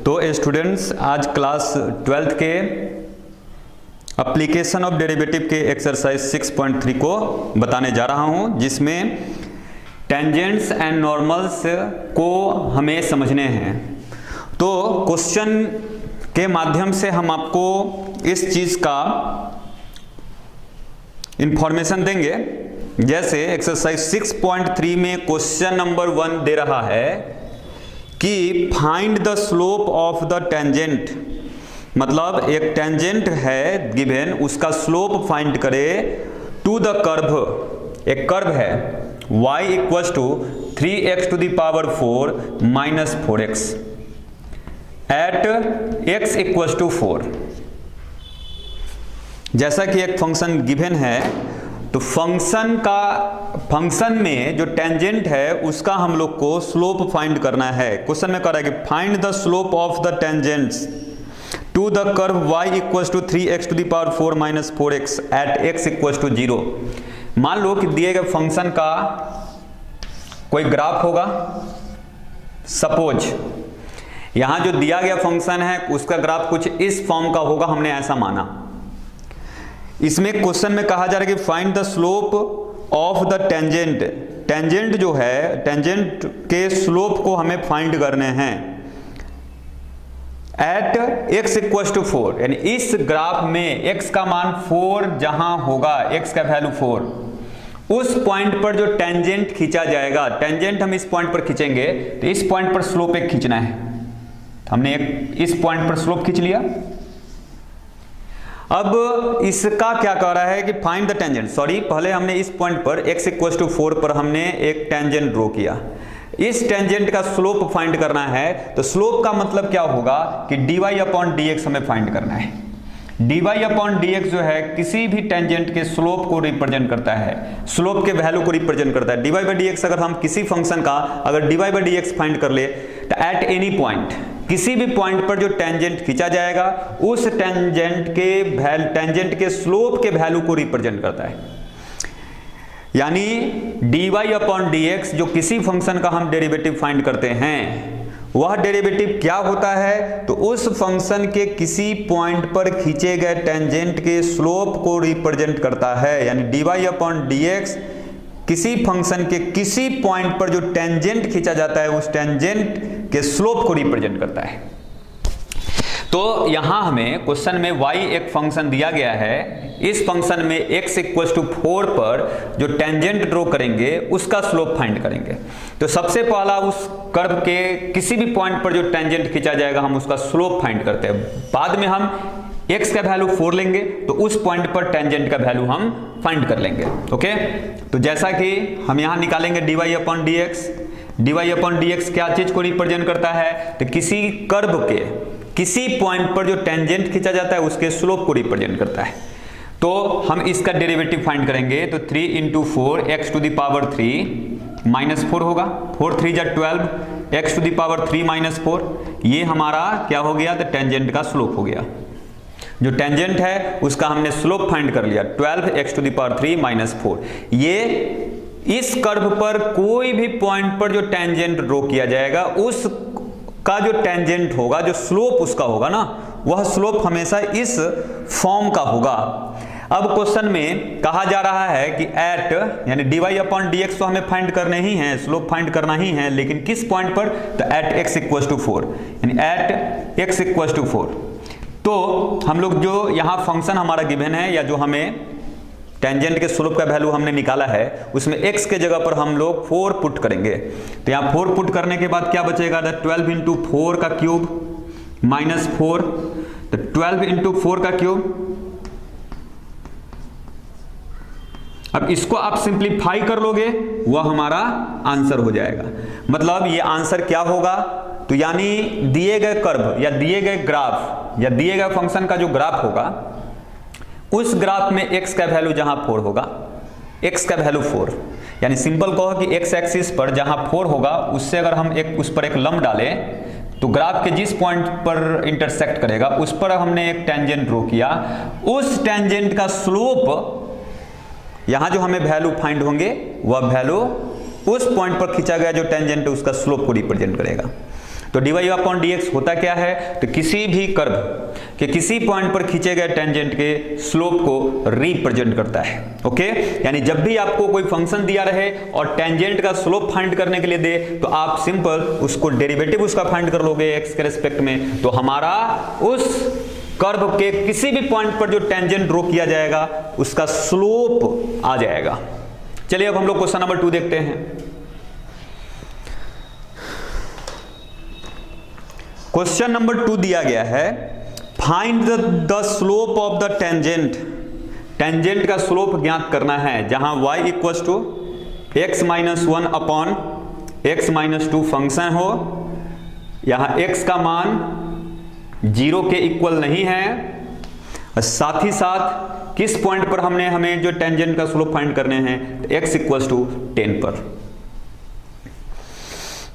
तो स्टूडेंट्स आज class 12th के एप्लीकेशन ऑफ डेरिवेटिव के एक्सरसाइज 6.3 को बताने जा रहा हूं, जिसमें टेंजेंट्स एंड नॉर्मल्स को हमें समझने हैं। तो क्वेश्चन के माध्यम से हम आपको इस चीज का इंफॉर्मेशन देंगे। जैसे एक्सरसाइज 6.3 में क्वेश्चन नंबर 1 दे रहा है कि find the slope of the tangent, मतलब एक टेंजेंट है गिवन, उसका स्लोप फाइंड करे टू द कर्व। एक कर्व है y equal to 3x to the power 4 minus 4x at x equal to 4। जैसा कि एक फंक्शन गिवन है, तो फंक्शन में जो टेंजेंट है उसका हम लोग को स्लोप फाइंड करना है। क्वेश्चन में कह रहा है कि find the slope of the tangents to the curve y equal to 3x to the power 4 minus 4x at x equal to 0। मान लो कि दिए गए फंक्शन का कोई ग्राफ होगा। सपोज यहां जो दिया गया फंक्शन है उसका ग्राफ कुछ इस फॉर्म का होगा, हमने ऐसा माना। इसमें क्वेश्चन में कहा जा रहा है कि find the slope of the tangent. Tangent जो है, टेंजेंट के स्लोप को हमें फाइंड करने हैं एट x इक्वल टू 4, यानी इस ग्राफ में x का मान 4 जहां होगा, x का वैल्यू 4, उस पॉइंट पर जो टेंजेंट खींचा जाएगा, टेंजेंट हम इस पॉइंट पर खींचेंगे तो इस पॉइंट पर स्लोप एक खींचना है। हमने एक इस पॉइंट पर स्लोप खींच लिया। अब इसका क्या कह रहा है कि फाइंड द टेंजेंट, सॉरी पहले हमने इस पॉइंट पर x इक्वल टू 4 पर हमने एक टेंजेंट ड्रॉ किया। इस टेंजेंट का स्लोप फाइंड करना है, तो स्लोप का मतलब क्या होगा कि dy अपॉन dx हमें फाइंड करना है। dy अपॉन dx जो है किसी भी टेंजेंट के स्लोप को रिप्रेजेंट करता है, स्लोप के वैल्यू को रिप्रेजेंट करता है। dy बाई dx अगर हम किसी फंक्शन का अगर dy बाई dx फाइंड कर ले तो एट एनी पॉइंट, किसी भी पॉइंट पर जो टेंजेंट खींचा जाएगा उस टेंजेंट के स्लोप के वैल्यू को रिप्रेजेंट करता है। यानी dy अपॉन dx जो किसी फंक्शन का हम डेरिवेटिव फाइंड करते हैं, वह डेरिवेटिव क्या होता है, तो उस फंक्शन के किसी पॉइंट पर खींचे गए टेंजेंट के स्लोप को रिप्रेजेंट करता है। यानी dy अपॉन dx किसी फंक्शन के किसी पॉइंट पर जो टेंजेंट खींचा जाता है उस टेंजेंट के स्लोप को रिप्रेजेंट करता है। तो यहां हमें क्वेश्चन में y एक फंक्शन दिया गया है, इस फंक्शन में x इक्वल टू 4 पर जो टेंजेंट ड्रॉ करेंगे उसका स्लोप फाइंड करेंगे। तो सबसे पहला उस कर्व के किसी भी पॉइंट पर जो टेंजेंट खींचा जाएगा हम उसका स्लोप फाइंड करते हैं। बाद में हम x का वैल्यू 4 लेंगे तो उस पॉइंट पर टेंजेंट का वैल्यू हम फाइंड कर लेंगे। ओके, तो जैसा कि हम यहां निकालेंगे dy upon dx। dy upon dx क्या चीज को रिप्रेजेंट करता है, तो किसी कर्व के किसी पॉइंट पर जो टेंजेंट खींचा जाता है उसके स्लोप को रिप्रेजेंट करता है। तो हम इसका डेरिवेटिव फाइंड करेंगे, तो 3 into 4 x to the power 3 minus 4 होगा, 4 3 जा 12 x to the power 3 minus 4। ये हमारा क्या हो गया, तो टेंजेंट का स्लोप हो गया। जो टेंजेंट है उसका हमने स्लोप फाइंड कर लिया, 12 x to the power 3 minus 4। ये इस कर्व पर कोई भी पॉइंट पर जो टेंजेंट ड्रॉ किया जाएगा उस का जो टेंजेंट होगा, जो स्लोप उसका होगा ना, वह स्लोप हमेशा इस फॉर्म का होगा। अब क्वेश्चन में कहा जा रहा है कि एट, यानी dy अपॉन dx तो हमें फाइंड करने ही है, स्लोप फाइंड करना ही है, लेकिन किस पॉइंट पर, तो एट x इक्वल टू 4, यानी एट x इक्वल टू 4। तो हम लोग जो यहाँ फंक्शन हमारा गिवन है या जो हमें टेंजेंट के स्लोप का वैल्यू हमने निकाला है उसमें x के जगह पर हम लोग 4 पुट करेंगे। तो यहाँ 4 पुट करने के बाद क्या बचेगा, 12 इंटू 4 का क्यूब माइनस 4, तो 12 इंटू 4 का क्यूब। अब इसको आप सिंप्लीफाई कर लोगे, वह हमारा आंसर हो जाएगा। मतलब ये आंसर क्या होगा, तो यानी दिए गए कर्व या दिए गए ग्राफ या दिए गए फंक्शन का जो ग्राफ होगा उस ग्राफ में x का वैल्यू जहां 4 होगा, x का वैल्यू 4, यानी सिंपल कहो कि x एक्सिस पर जहां 4 होगा उससे अगर हम उस पर एक लंब डालें तो ग्राफ के जिस पॉइंट पर इंटरसेक्ट करेगा उस पर हमने एक टेंजेंट ड्रॉ किया, उस टेंजेंट का स्लोप, यहां जो हमें वैल्यू फाइंड होंगे वह वैल्यू उस पॉइंट पर खींचा गया जो टेंजेंट है उसका स्लोप को रिप्रेजेंट करेगा। तो dy अपॉन dx होता क्या है, तो किसी भी कर्व के किसी पॉइंट पर खींचे गए टेंजेंट के स्लोप को रिप्रेजेंट करता है। ओके, यानी जब भी आपको कोई फंक्शन दिया रहे और टेंजेंट का स्लोप फाइंड करने के लिए दे, तो आप सिंपल उसको डेरिवेटिव उसका फाइंड कर लोगे x के रिस्पेक्ट में, तो हमारा उस कर्व के किसी भी पॉइंट पर जो टेंजेंट ड्रॉ किया जाएगा उसका स्लोप आ जाएगा। चलिए अब हम लोग क्वेश्चन नंबर 2 देखते हैं। क्वेश्चन नंबर 2 दिया गया है, find the slope of the tangent. Tangent का स्लोप ज्ञात करना है, जहां y equal to x minus 1 upon x minus 2 function हो, यहां x का मान 0 के इक्वल नहीं है, साथ ही साथ किस पॉइंट पर हमें जो टेंजेंट का स्लोप फाइंड करने हैं, तो x इक्वल टू 10 पर।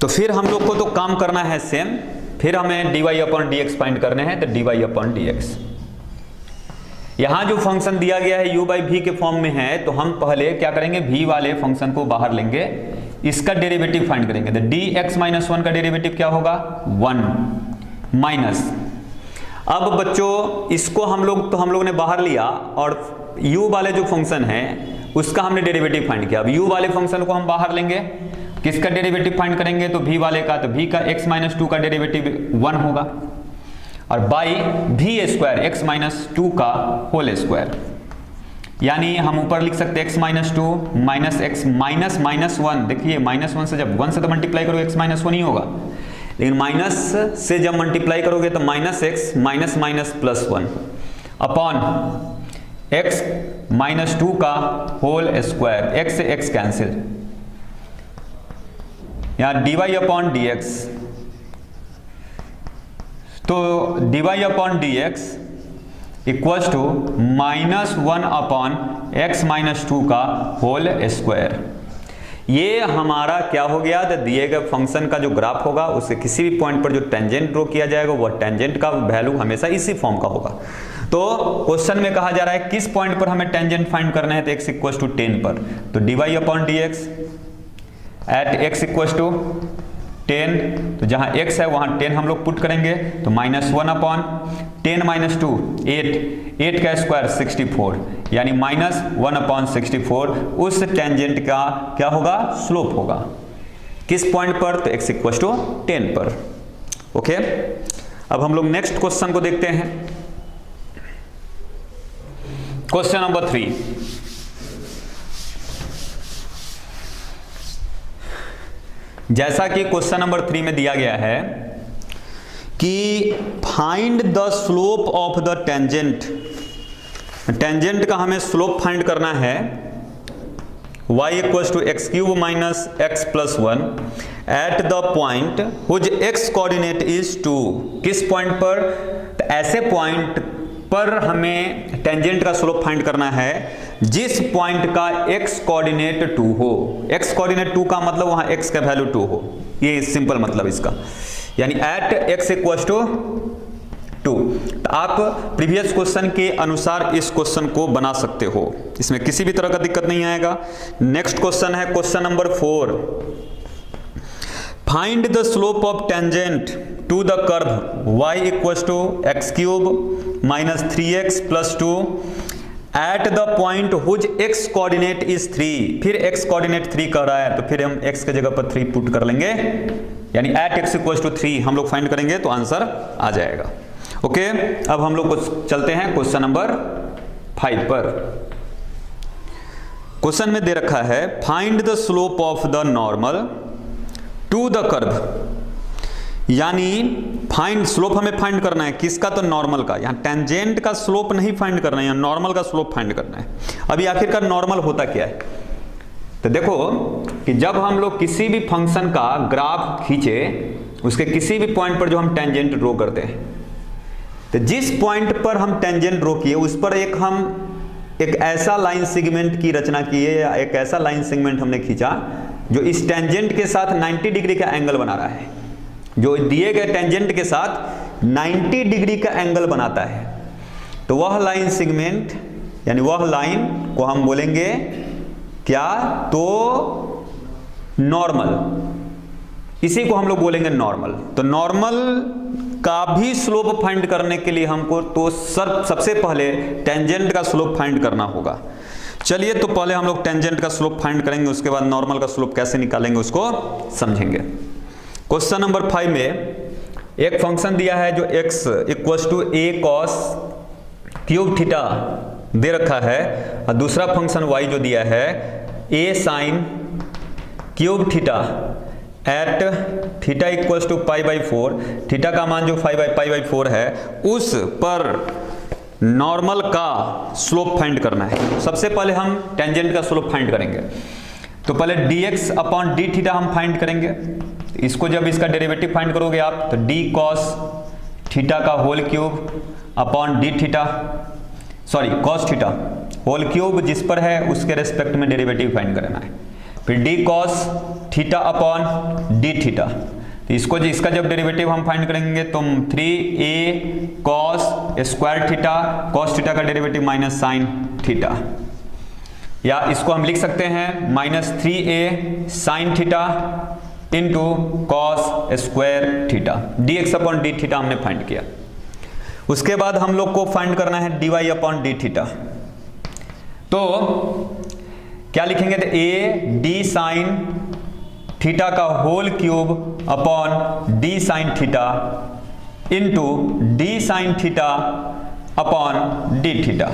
तो फिर हम लोग को तो काम करना है सेम, फिर हमें dy अपॉन dx फाइंड करने हैं, तो dy अपॉन dx। यहां जो फंक्शन दिया गया है u बाई v के फॉर्म में है, तो हम पहले क्या करेंगे, v वाले फंक्शन को बाहर लेंगे, इसका डेरिवेटिव फाइंड करेंगे। तो dx माइनस 1 का डेरिवेटिव क्या होगा, 1 माइनस। अब बच्चों इसको हम लोग ने बाहर लिया और u वाले जो फंक्शन है उसका हमने डेरिवेटिव फाइंड किया। अब u वाले फंक्शन को हम बाहर लेंगे, किसका डेरिवेटिव फाइंड करेंगे, तो v वाले का, तो v का x माइनस 2 का डेरिवेटिव 1 होगा, और by v square x minus 2 का होल स्क्वायर, यानी हम ऊपर लिख सकते हैं x minus 2 minus x minus minus 1। देखिए माइनस 1 से जब 1 से तो मल्टीप्लाई करोगे x माइनस 1 ही होगा, लेकिन माइनस से जब मल्टीप्लाई करोगे तो minus x minus minus plus 1 upon x minus 2 का होल स्क्वायर, x से x कैंसिल, यहाँ dy अपॉन dx, तो dy upon dx equals to minus 1 upon x minus 2 का होल स्क्वायर। ये हमारा क्या हो गया, तो दिए गए फंक्शन का जो ग्राफ होगा उसके किसी भी पॉइंट पर जो टेंजेंट ड्रॉ किया जाएगा वह टेंजेंट का वैल्यू हमेशा इसी फॉर्म का होगा। तो क्वेश्चन में कहा जा रहा है किस पॉइंट पर हमें टेंजेंट फाइंड करना है, तो x इक्वल्स टू 10 पर, तो dy upon dx at x equals to 10, तो जहां x है वहां 10 हम लोग पुट करेंगे, तो माइनस 1 अपॉन 10 माइनस 2 8 का स्क्वायर 64, यानी माइनस 1 अपॉन 64 उस टेंजेंट का क्या होगा, स्लोप होगा। किस पॉइंट पर, तो x इक्वल्स टू 10 पर। ओके, अब हम लोग नेक्स्ट क्वेश्चन को देखते हैं। क्वेश्चन नंबर 3, जैसा कि क्वेश्चन नंबर 3 में दिया गया है कि find the slope of the tangent. Tangent का हमें स्लोप फाइंड करना है, y equals to x cube minus x plus 1 at the point whose x coordinate is 2। किस पॉइंट पर, तो ऐसे पॉइंट पर हमें टेंजेंट का स्लोप फाइंड करना है जिस पॉइंट का x कोऑर्डिनेट 2 हो। x कोऑर्डिनेट 2 का मतलब वहां x का वैल्यू 2 हो, ये सिंपल मतलब इसका, यानी एट x इक्वल्स टू 2। तो आप प्रीवियस क्वेश्चन के अनुसार इस क्वेश्चन को बना सकते हो, इसमें किसी भी तरह का दिक्कत नहीं आएगा। नेक्स्ट क्वेश्चन है question number 4, find the slope of tangent to the curve y equals to x cube minus 3x plus 2 at the point whose x coordinate is 3। फिर x कोऑर्डिनेट 3 कह रहा है, तो फिर हम x के जगह पर 3 पुट कर लेंगे, यानी एट x इक्वल्स टू 3 हम लोग फाइंड करेंगे तो आंसर आ जाएगा। ओके, अब हम लोग चलते हैं क्वेश्चन नंबर 5 पर। क्वेश्चन में दे रखा है find the slope of the normal to the curve, यानी फाइंड स्लोप हमें फाइंड करना है किसका, तो नॉर्मल का। यहाँ टेंजेंट का स्लोप नहीं फाइंड करना है, यहाँ नॉर्मल का स्लोप फाइंड करना है। अभी आखिरकार नॉर्मल होता क्या है, तो देखो कि जब हम लोग किसी भी फंक्शन का ग्राफ खींचे उसके किसी भी पॉइंट पर जो हम टेंजेंट ड्रॉ करते हैं, तो जिस पॉइंट पर हम टेंजेंट ड्रॉ किए उस पर एक ऐसा लाइन सेगमेंट की रचना किए, या एक ऐसा लाइन सेगमेंट हमने खींचा जो इस टेंजेंट के साथ 90 डिग्री का एंगल बना रहा है, जो दिए गए टेंजेंट के साथ 90 डिग्री का एंगल बनाता है। तो वह लाइन सेगमेंट, यानी वह लाइन को हम बोलेंगे क्या, तो नॉर्मल। इसी को हम लोग बोलेंगे नॉर्मल। तो नॉर्मल का भी स्लोप फाइंड करने के लिए हमको तो सबसे पहले टेंजेंट का स्लोप फाइंड करना होगा। चलिए तो पहले हम लोग टेंजेंट का स्लोप फाइंड करेंगे, उसके बाद नॉर्मल का स्लोप कैसे निकालेंगे उसको समझेंगे। क्वेश्चन नंबर 5 में एक फंक्शन दिया है जो x equals to a cos cube theta दे रखा है, और दूसरा फंक्शन y जो दिया है a sin cube theta at theta equals to pi by 4, थीटा का मान जो 5 पाई बाई 4 है उस पर नॉर्मल का स्लोप फाइंड करना है। सबसे पहले हम टेंजेंट का स्लोप फाइंड करेंगे, तो पहले dx अपॉन डी थीटा हम फाइंड करेंगे। इसको जब इसका डेरिवेटिव फाइंड करोगे आप तो d cos थीटा का whole cube upon d theta, sorry cos theta whole cube जिस पर है उसके रेस्पेक्ट में डेरिवेटिव फाइंड करना है। फिर d cos theta upon d theta, तो इसको इसका जब डेरिवेटिव हम फाइंड करेंगे तो 3a cos square theta, cos theta का डेरिवेटिव माइनस साइन थीटा, या इसको हम लिख सकते हैं minus 3a sign theta into cos square theta. dx upon d theta हमने फाइंड किया। उसके बाद हम लोग को फाइंड करना है dy अपॉन डी थीटा, तो क्या लिखेंगे, तो a d साइन थीटा का whole cube upon d sine theta into d sine theta upon d theta.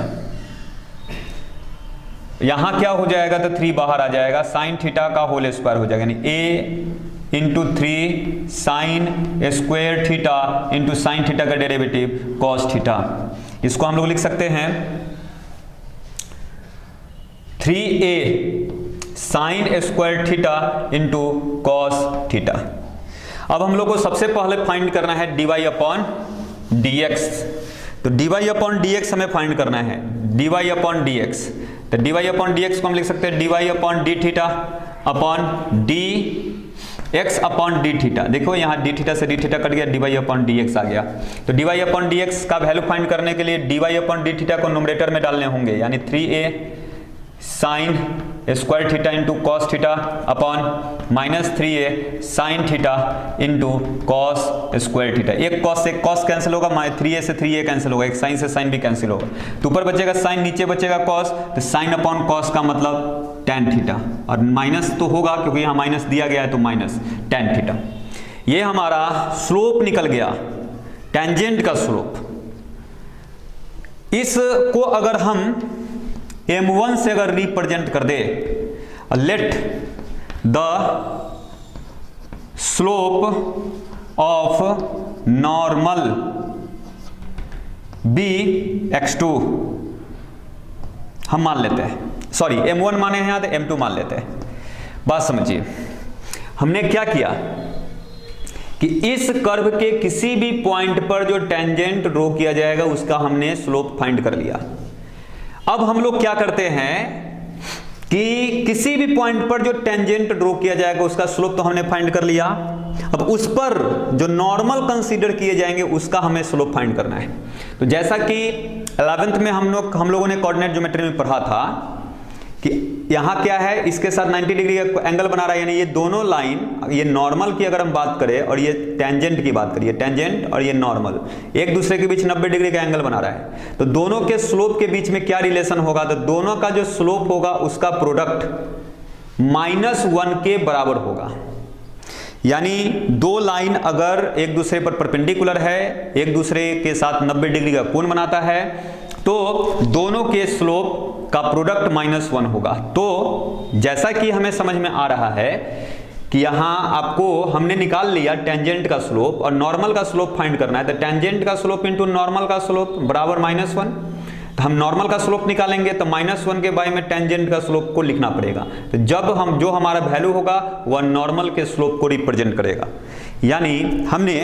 यहां क्या हो जाएगा, तो 3 बाहर आ जाएगा, साइन थीटा का होल स्क्वायर हो जाएगा, यानी a into 3 sine square theta into sine theta का डेरिवेटिव कॉस थीटा। इसको हम लोग लिख सकते हैं 3a sine square theta into cos theta. अब हम लोग को सबसे पहले फाइंड करना है dy अपॉन dx, तो dy अपॉन dx हमें फाइंड करना है, dy अपॉन dx, तो dy अपॉन dx को हम लिख सकते हैं dy upon d theta upon dx upon d theta. देखो यहाँ डी थीटा से डी थीटा कट गया, dy अपॉन dx आ गया। तो dy अपॉन dx का वैल्यू फाइंड करने के लिए dy अपॉन डी थीटा को न्यूमरेटर में डालने होंगे, यानी 3a sine square theta into cos theta upon minus 3a sign theta into cos square theta. एक कॉस से कॉस कैंसिल होगा, 3a से 3a कैंसिल होगा, एक साइन से साइन भी कैंसिल होगा, तो ऊपर बचेगा साइन नीचे बचेगा कॉस, तो साइन अपॉन कॉस का मतलब टेन थीटा, और माइनस तो होगा क्योंकि यहाँ माइनस दिया गया है तो माइनस टेन थीटा। ये हमारा स्लोप निकल गया, टेंजेंट का स्लोप। इसको अगर हम m1 से अगर रिप्रेजेंट कर दे, let the slope of normal be x2 हम मान लेते हैं, सॉरी m1 माने हैं तो m2 मान लेते हैं। बात समझिए, हमने क्या किया कि इस कर्व के किसी भी पॉइंट पर जो टेंजेंट ड्रॉ किया जाएगा उसका हमने स्लोप फाइंड कर लिया। अब हम लोग क्या करते हैं कि किसी भी पॉइंट पर जो टेंजेंट ड्रॉ किया जाएगा उसका स्लोप तो हमने फाइंड कर लिया, अब उस पर जो नॉर्मल कंसीडर किए जाएंगे उसका हमें स्लोप फाइंड करना है। तो जैसा कि 11th में हम लोगों ने कोऑर्डिनेट ज्योमेट्री में पढ़ा था कि यहाँ क्या है, इसके साथ 90 डिग्री का एंगल बना रहा है, यानी ये दोनों लाइन, ये नॉर्मल की अगर हम बात करें और ये टेंजेंट की बात करिए, टेंजेंट और ये नॉर्मल एक दूसरे के बीच 90 डिग्री का एंगल बना रहा है, तो दोनों के स्लोप के बीच में क्या रिलेशन होगा, तो दोनों का जो स्लोप होगा उसका प्रोडक्ट -1 के बराबर होगा। यानी दो लाइन अगर एक दूसरे पर परपेंडिकुलर है, एक दूसरे के साथ 90 डिग्री का कोण बनाता है, तो दोनों के स्लोप का प्रोडक्ट -1 होगा। तो जैसा कि हमें समझ में आ रहा है कि यहाँ आपको हमने निकाल लिया टेंजेंट का स्लोप और नॉर्मल का स्लोप फाइंड करना है, तो टेंजेंट का स्लोप इंटू नॉर्मल का स्लोप बराबर -1। तो हम नॉर्मल का स्लोप निकालेंगे तो -1 के बाय में टेंजेंट का स्लोप को लिखना पड़ेगा। तो जब हम जो हमारा वैल्यू होगा वह नॉर्मल के स्लोप को रिप्रेजेंट करेगा। यानी हमने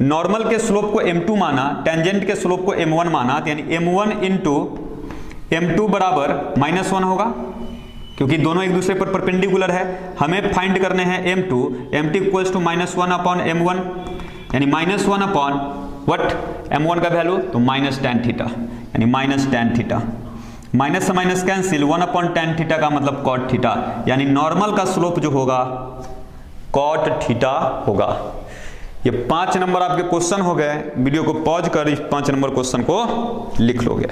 नॉर्मल के स्लोप को m2 माना, टेंजेंट के स्लोप को m1 माना, तो यानी m1 इंटू m2 बराबर -1 होगा, क्योंकि दोनों एक दूसरे पर परपेंडिकुलर है। हमें फाइंड करने हैं m2 equals to -1 upon m1, यानी -1 अपॉन व्हाट, m1 का वैल्यू तो -tan थीटा, यानी -tan थीटा, माइनस से minus cancel, 1 upon tan theta का मतलब cot थीटा, यानी नॉर्मल का स्लोप जो होगा कॉट थीटा होगा। ये 5 नंबर आपके क्वेश्चन हो गए। वीडियो को पॉज कर इस 5 नंबर क्वेश्चन को लिख लोगे।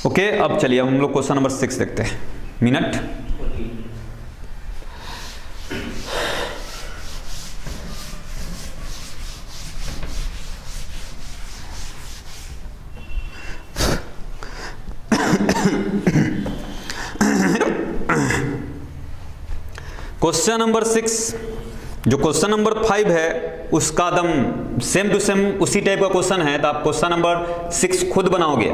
ओके, अब चलिए हम लोग क्वेश्चन नंबर 6 देखते हैं। मिनट क्वेश्चन नंबर 6, जो क्वेश्चन नंबर 5 है उसका एकदम सेम टू सेम उसी टाइप का क्वेश्चन है, तो आप क्वेश्चन नंबर 6 खुद बनाओगे।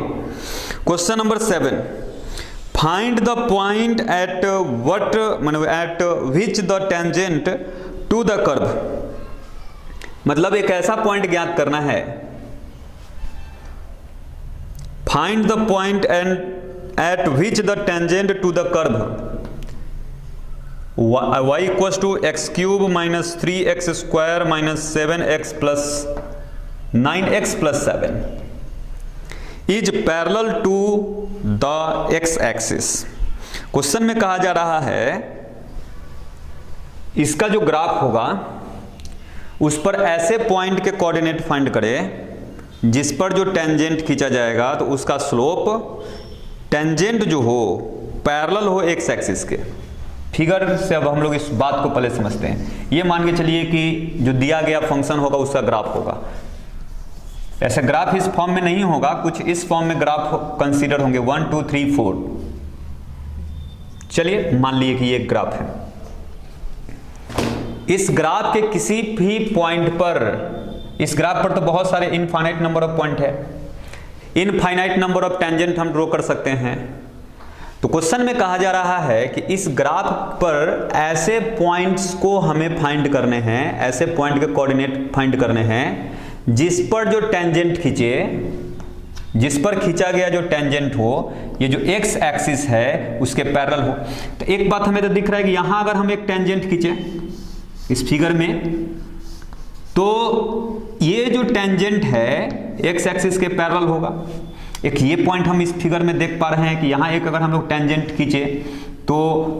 Question number 7, find the point at what मतलब at which the tangent to the curve. मतलब एक ऐसा पॉइंट ज्ञात करना है। Find the point at which the tangent to the curve y equals to x cube minus 3x square minus 7x plus 9x plus 7 is parallel to the x axis. Question में कहा जा रहा है इसका जो ग्राफ होगा उस पर ऐसे पॉइंट के कोऑर्डिनेट फाइंड करें जिस पर जो टेंजेंट खींचा जाएगा तो उसका स्लोप टेंजेंट जो हो पैरेलल हो x एक्सिस के। फिगर से अब हम लोग इस बात को पहले समझते हैं। ये मान के चलिए कि जो दिया गया फंक्शन होगा उसका ग्राफ होगा। ऐसे ग्राफ इस फॉर्म में नहीं होगा, कुछ इस फॉर्म में ग्राफ कंसीडर होंगे 1 2 3 4। चलिए मान लिए कि ये ग्राफ है। इस ग्राफ के किसी भी पॉइंट पर, इस ग्राफ पर तो बहुत सारे इनफाइनाइट नंबर ऑफ पॉइंट है, इनफाइनाइट नंबर ऑफ टेंजेंट हम ड्रॉ कर सकते हैं। तो क्वेश्चन में कहा जा रहा है कि इस ग्राफ पर ऐसे पॉइंट्स को हमें फाइंड करने हैं, ऐसे पॉइंट के कोऑर्डिनेट फाइंड करने हैं जिस पर जो टेंजेंट खींचे, जिस पर खींचा गया जो टेंजेंट हो ये जो x एक्सिस है उसके पैरेलल हो। तो एक बात हमें तो दिख रहा है कि यहां अगर हम एक टेंजेंट खींचे इस फिगर में तो ये जो टेंजेंट है x एक्सिस के पैरेलल होगा। एक ये पॉइंट हम इस फिगर में देख पा रहे हैं कि यहाँ एक अगर हम लोग टेंजेंट खींचे तो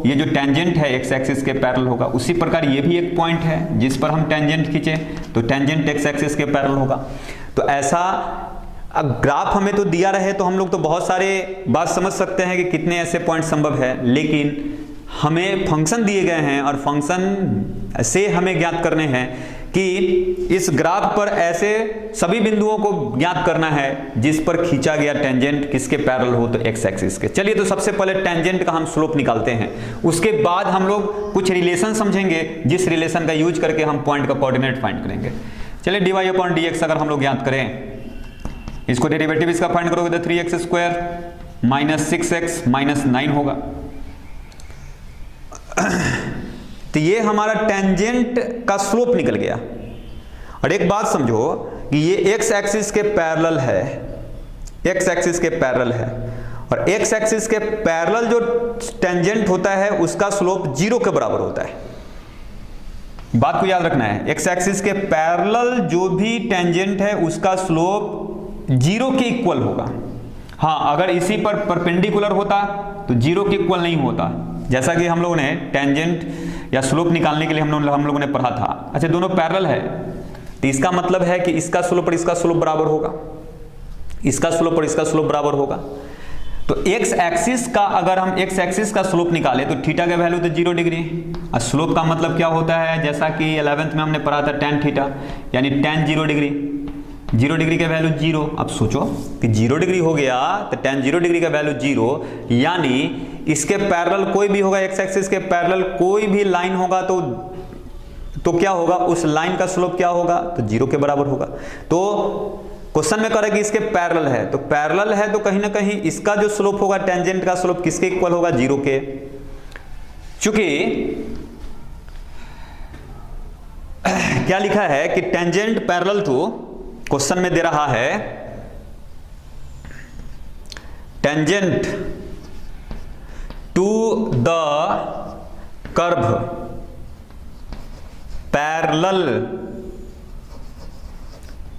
ये जो टेंजेंट है x एक्सिस के पैरेलल होगा। उसी प्रकार ये भी एक पॉइंट है जिस पर हम टेंजेंट खींचे तो टेंजेंट x एक्सिस के पैरेलल होगा। तो ऐसा ग्राफ हमें तो दिया रहे तो हम लोग तो बहुत सारे बात समझ सकते हैं कि कितने ऐसे पॉइंट संभव है, लेकिन हमें फंक्शन दिए गए हैं और फंक्शन से हमें ज्ञात करने हैं कि इस ग्राफ पर ऐसे सभी बिंदुओं को ज्ञात करना है जिस पर खींचा गया टेंजेंट किसके पैरेलल हो तो x एक्सिस के। चलिए तो सबसे पहले टेंजेंट का हम स्लोप निकालते हैं, उसके बाद हम लोग कुछ रिलेशन समझेंगे जिस रिलेशन का यूज करके हम पॉइंट का कोऑर्डिनेट फाइंड करेंगे। चलिए dy अपॉन dx अगर हम लोग ज्ञात करें, इसको डेरिवेटिव इसका फाइंड करोगे तो 3x square minus 6x minus 9 होगा। तो ये हमारा टेंजेंट का स्लोप निकल गया। और एक बात समझो कि ये x एक्सिस के पैरेलल है, x एक्सिस के पैरेलल है, और x एक्सिस के पैरेलल जो टेंजेंट होता है उसका स्लोप 0 के बराबर होता है। बात को याद रखना है, x एक्सिस के पैरेलल जो भी टेंजेंट है उसका स्लोप 0 के इक्वल होगा। हाँ, अगर इसी पर परपेंडिकुलर होता तो 0 के इक्वल नहीं होता, जैसा कि हम लोगों ने टेंजेंट या स्लोप निकालने के लिए हम लोगों ने पढ़ा था। अच्छा, दोनों पैरेलल है तो इसका मतलब है कि इसका स्लोप और इसका स्लोप बराबर होगा, इसका स्लोप और इसका स्लोप बराबर होगा। तो x एक्सिस का अगर हम x एक्सिस का स्लोप निकाले तो थीटा का वैल्यू तो 0 डिग्री, और स्लोप का मतलब क्या होता है, जैसा कि 11th में हमने पढ़ा था tan थीटा, यानी tan 0 डिग्री। 0 डिग्री का वैल्यू 0। अब सोचो कि 0 डिग्री हो गया तो tan 0 डिग्री का वैल्यू 0, यानी इसके पैरेलल कोई भी होगा, x एक्सिस के पैरेलल कोई भी लाइन होगा तो क्या होगा, उस लाइन का स्लोप क्या होगा तो 0 के बराबर होगा। तो क्वेश्चन में कह रहा है कि इसके पैरेलल है, तो पैरेलल है तो कहीं ना कहीं इसका जो स्लोप होगा टेंजेंट का स्लोप किसके इक्वल होगा, 0 के। चूंकि क्या लिखा है कि टेंजेंट पैरेलल टू, क्वेश्चन में दे रहा है tangent to the curve parallel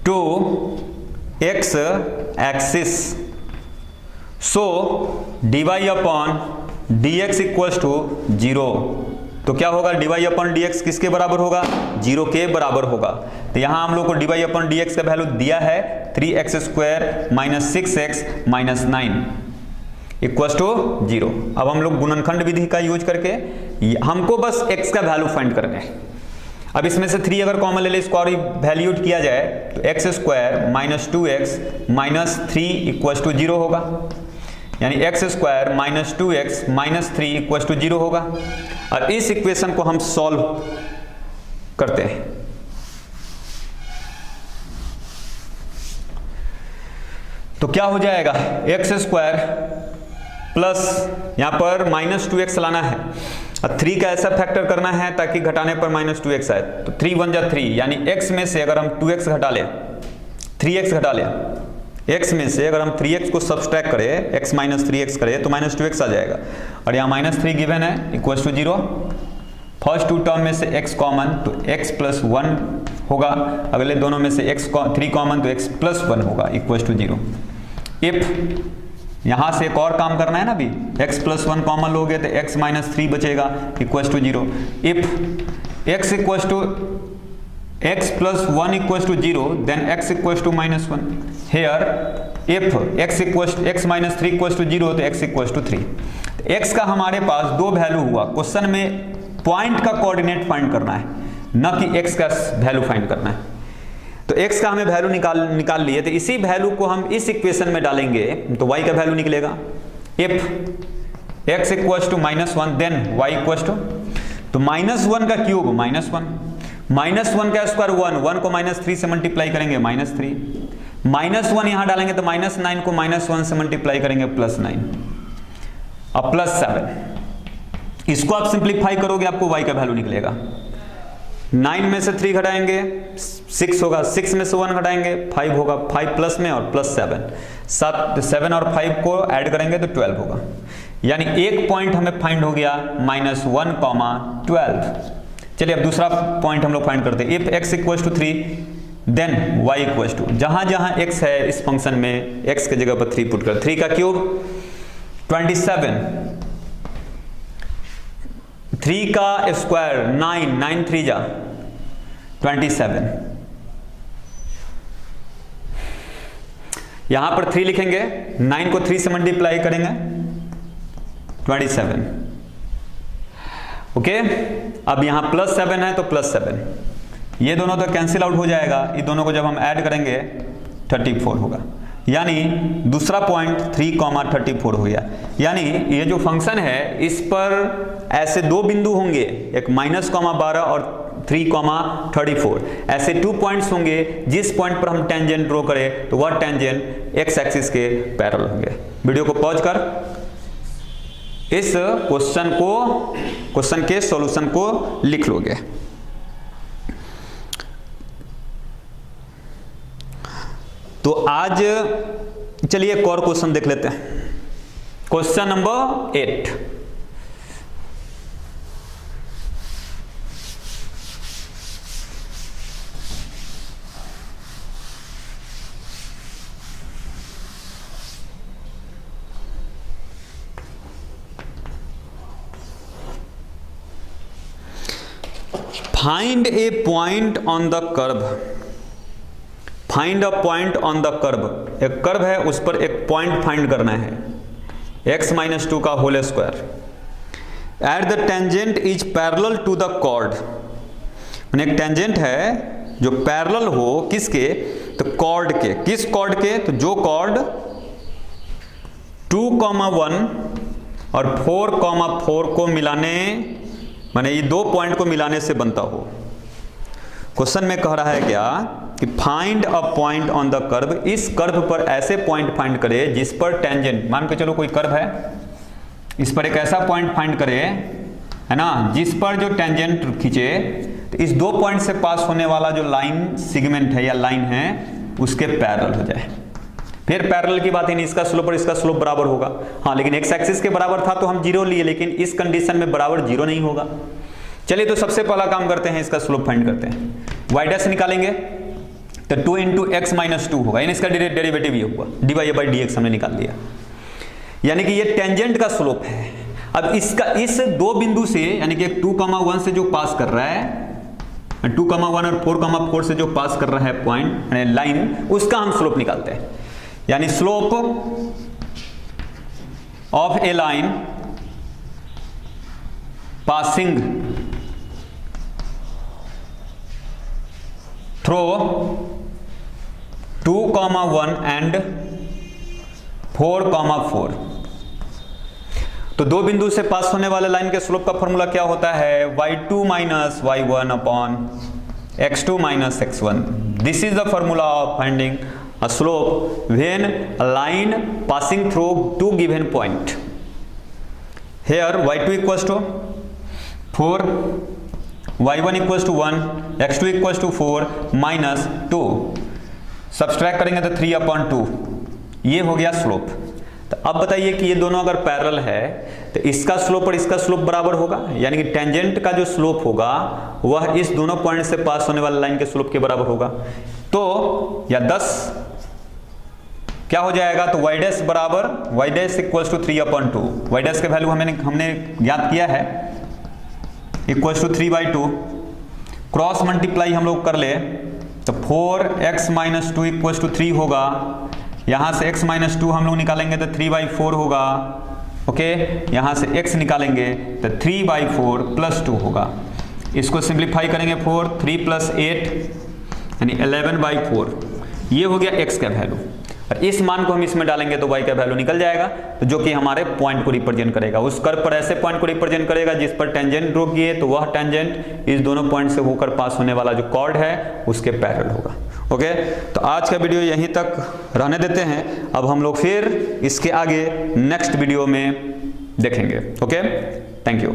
to x axis, so dy upon dx equals to 0। तो क्या होगा, dy अपॉन dx किसके बराबर होगा, 0 के बराबर होगा। तो यहाँ हम लोग को dy अपॉन dx का वैल्यू दिया है 3x square minus 6x minus 9 equal to 0। अब हम लोग गुणनखंड विधि का यूज करके हमको बस x का वैल्यू फाइंड करना है। अब इसमें से 3 अगर कॉमन ले ले, इसको और वैल्यूट किया जाए तो x square minus 2x minus 3 equal to 0 होगा, यानी x square minus 2x minus 3 equal to 0 होगा। और इस इक्वेशन को हम सॉल्व करते हैं। तो क्या हो जाएगा, x स्क्वायर प्लस यहां पर माइनस 2x लाना है और 3 का ऐसा फैक्टर करना है ताकि घटाने पर माइनस 2x आए। तो 3 1 जा 3, यानी x में से अगर हम 2x घटा लें, 3x घटा लें, x में से अगर हम 3x को सब्सट्रैक्ट करें, x माइनस 3x करें तो माइनस 2x आ जाएगा। और यहाँ माइनस 3 गिवन है इक्वल टू 0। फर्स्ट 2 टर्म में से x कॉमन तो x प्लस 1 होगा, अगले दोनों में से 3 कॉमन तो x प्लस 1 होगा इक्वल टू 0। इफ यहाँ से एक और काम करना है ना, अभी x प्लस 1 कॉमन लोगे तो x माइनस 3 बचेगा equal to 0। If x equal to x plus 1 equals to 0, then x equals to minus 1. Here, if x minus 3 equals to 0, तो x equals to 3. x का हमारे पास 2 वैल्यू हुआ। Question में point का coordinate find करना है, न कि x का वैल्यू फाइंड करना है। तो x का हमें वैल्यू निकाल लिए, तो इसी वैल्यू को हम इस इक्वेशन में डालेंगे तो y का वैल्यू निकलेगा। If x equals to minus 1, then y equals to, तो माइनस 1 का क्यूब माइनस 1, माइनस 1 का स्क्वायर 1 को माइनस 3 से मल्टीप्लाई करेंगे माइनस 3, माइनस 1 यहां डालेंगे तो माइनस 9 को माइनस 1 से मल्टीप्लाई करेंगे प्लस 9 और प्लस 7। इसको आप सिंप्लीफाई करोगे आपको y का वैल्यू निकलेगा। 9 में से 3 घटाएंगे 6 होगा, 6 में से 1 घटाएंगे 5 होगा, 5 प्लस में और प्लस 7 और 5 को ऐड करेंगे तो 12 होगा। यानी एक पॉइंट हमें फाइंड हो गया माइनस 1, 12। चलिए अब दूसरा पॉइंट हम लोग फाइंड करते हैं। If x equals to 3 then y equals to, जहां जहां x है इस फंक्शन में x के जगह पर 3 पुट कर, 3 का क्यूब 27, 3 का स्क्वायर 9, 9 3 जा 27, यहां पर 3 लिखेंगे, 9 को 3 से मल्टीप्लाई करेंगे 27। ओके, अब यहां प्लस 7 है तो प्लस 7, ये दोनों तो कैंसिल आउट हो जाएगा, ये दोनों को जब हम ऐड करेंगे 34 होगा। यानी दूसरा पॉइंट 3,34 हो गया। यानी ये जो फंक्शन है इस पर ऐसे 2 बिंदु होंगे, एक -12 और 3,34, ऐसे 2 पॉइंट्स होंगे जिस पॉइंट पर हम टेंजेंट ड्रॉ करें तो वह टेंजेंट एक्स एक्सिस के पैरेलल होंगे। वीडियो को पॉज कर इस क्वेश्चन के सॉल्यूशन को लिख लोगे। तो आज चलिए एक और क्वेश्चन देख लेते हैं। Question number 8। Find A point on the curve. Find a point on the curve. एक कर्व है उस पर एक पॉइंट फाइंड करना है, x माइनस 2 का whole square. At the tangent is parallel to the chord. एक टेंजेंट है जो पैरेलल हो किसके, तो कॉर्ड के। किस कॉर्ड के, तो जो कॉर्ड 2,1 और 4,4 को मिलाने, माने ये 2 पॉइंट को मिलाने से बनता हो। क्वेश्चन में कह रहा है क्या कि find a point on the curve. इस कर्व पर ऐसे पॉइंट फाइंड करे जिस पर टेंजेंट, मान के चलो कोई कर्व है, इस पर एक ऐसा पॉइंट फाइंड करे, है ना, जिस पर जो टेंजेंट खींचे तो इस 2 पॉइंट से पास होने वाला जो लाइन सेगमेंट है या लाइन है उसके पैरेलल हो जाए। फिर पैरेलल की बात ही नहीं, इसका स्लोप और इसका स्लोप बराबर होगा। हाँ, लेकिन एक्स एक्सिस के बराबर था तो हम 0 लिए, लेकिन इस कंडीशन में बराबर 0 नहीं होगा। चलिए तो सबसे पहला काम करते हैं, इसका स्लोप फाइंड करते हैं। y डैश निकालेंगे तो 2 इंटू एक्स माइनस 2 होगा, यानी इसका डेरिवेटिव ये हुआ, dy बाई dx हमने निकाल दिया। यानी कि ये टेंजेंट का स्लोप है। अब इसका इस दो बिंदु से यानी कि 2,1 से जो पास कर रहा है, 2,1 और 4,4 से जो पास कर रहा है पॉइंट यानी लाइन, उसका हम स्लोप निकालते हैं। यानी slope of A line passing through 2,1 and 4,4। तो दो बिंदु से पास होने वाले लाइन के स्लोप का फॉर्मूला क्या होता है? y2 minus y1 upon x2 minus x1। This is the formula of finding a slope when a line passing through two given point. Here y2 equals to 4, y1 equals to 1, x2 equals to 4 minus 2। Subtract करेंगे तो 3/2। ये हो गया slope. तो अब बताइए कि ये दोनों अगर पैरेलल है तो इसका स्लोप और इसका स्लोप बराबर होगा, यानी कि टेंजेंट का जो स्लोप होगा वह इस दोनों पॉइंट से पास होने वाले लाइन के स्लोप के बराबर होगा। तो या 10 क्या हो जाएगा? तो y डैश बराबर y dash equals to 3/2। y dash के वैल्यू हमने ज्ञात किया है इक्वल्स टू 3/2। क्रॉस मल्टीप्लाई हम लोग कर ले तो 4x माइनस 2 इक्वल्स टू 3 होगा। यहां से x माइनस 2 हम लोग निकालेंगे तो 3/4 होगा। ओके, यहां से x निकालेंगे तो 3/4 प्लस 2 होगा। इसको सिंप्लीफाई करेंगे 3 प्लस 8 यानी 11/4। ये हो गया x का वैल्यू, और इस मान को हम इसमें डालेंगे तो y का वैल्यू निकल जाएगा, तो जो कि हमारे पॉइंट को रिप्रेजेंट करेगा। उस कर्व पर ऐसे पॉइंट को रिप्रेजेंट करेगा जिस पर टेंजेंट ड्रॉ किए, तो वह टेंजेंट इस दोनों पॉइंट से होकर पास होने वाला जो कॉर्ड है उसके पैरेलल होगा। ओके, तो आज का वीडियो यहीं तक रहने देते हैं। अब हम लोग फिर इसके आगे नेक्स्ट वीडियो में देखेंगे। Okay, thank you.